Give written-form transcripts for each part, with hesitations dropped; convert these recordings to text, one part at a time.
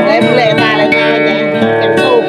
Em lệ ta là nhau chẳng thu.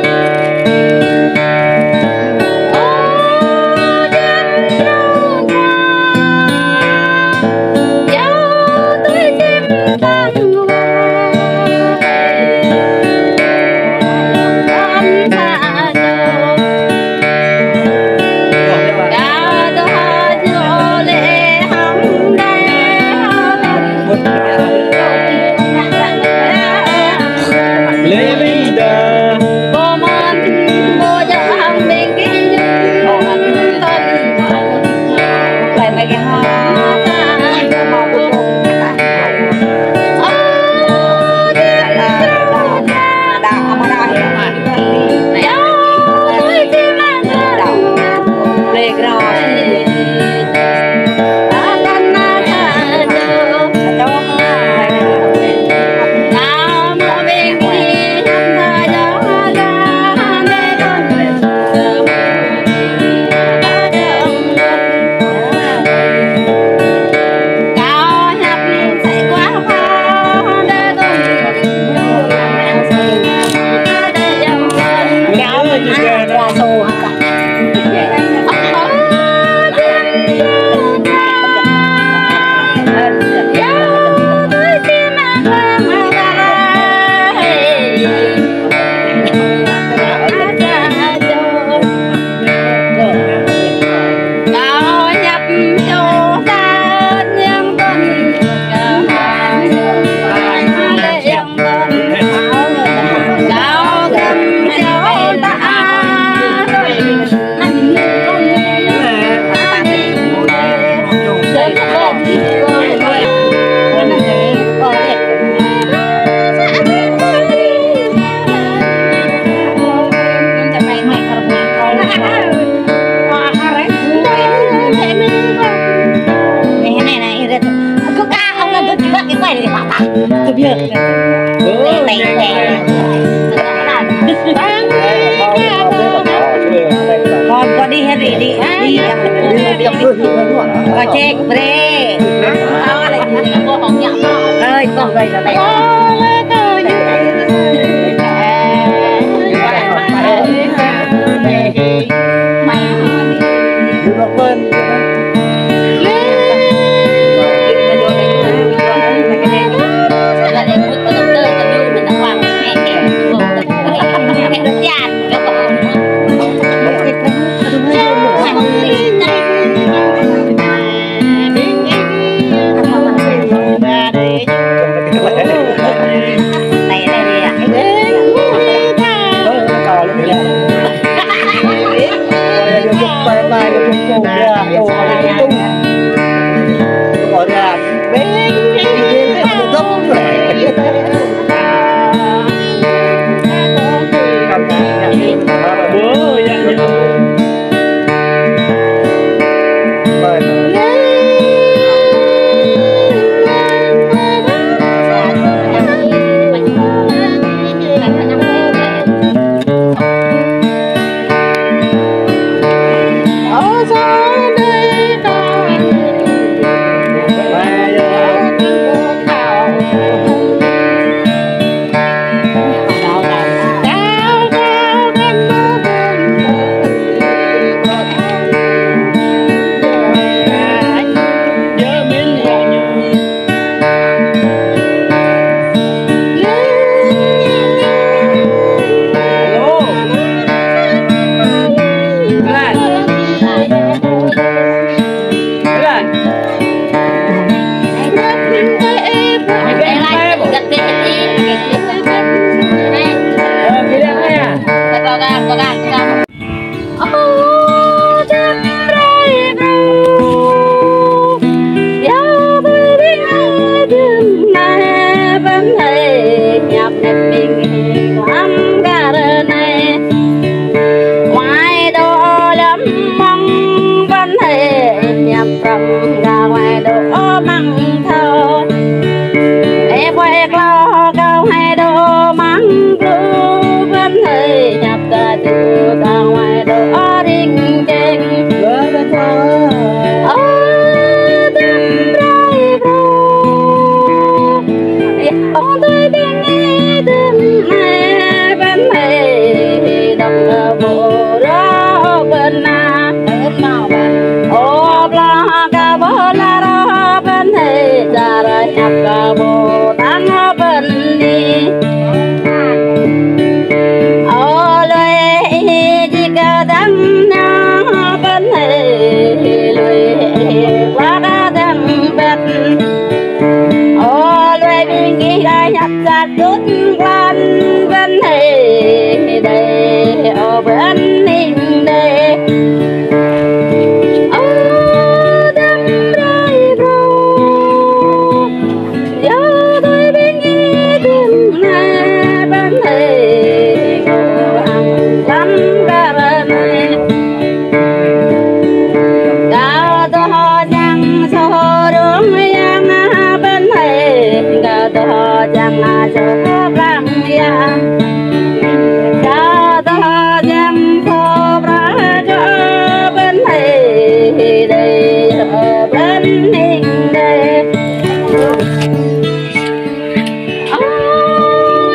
Con đi hết đi con chết bre ơi con đây là đây Hãy subscribe cho kênh Ghiền Mì Gõ để không bỏ lỡ những video hấp dẫn. bên nghe đừng mẹ bên thầy đừng bộ đó bên na nào bên ô la ca bô la đó bên thầy ra ra nhập ca bô tăng bên đi ô lê chỉ ca đắng nha bên thầy lê qua ca đắng bên ô lê bên nghĩ ai nhập ra chút quan bên thầy đây ở bên ninh đây ô đắng đây rồi giờ tôi bên nghĩ đừng nghe bên thầy cô ăn lắm ra bên này cao to chẳng số đúng yang bên thầy cao to chẳng số răng yang cao to chẳng số ra cho bên thầy đây ở bên ninh đây ô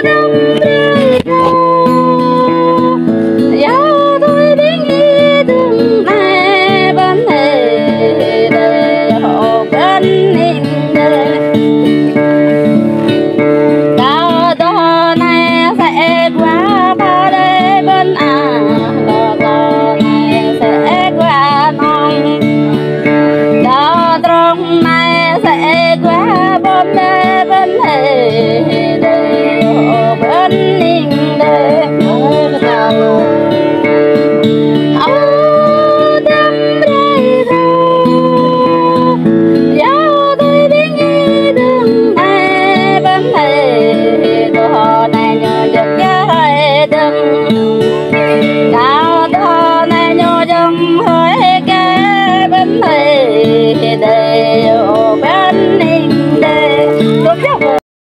đông đây rồi giờ tôi biết nghĩ đừng nghe bên thầy đây ở bên ninh đây cao to này sẽ qua ba đây bên cao to này sẽ qua non cao trong này sẽ qua bốn đây bên thầy đây ở bên ninh đây ô đắm đây rồi giờ tôi biết nghĩ đừng nghe bên thầy đồ này nhờ giật cái đừng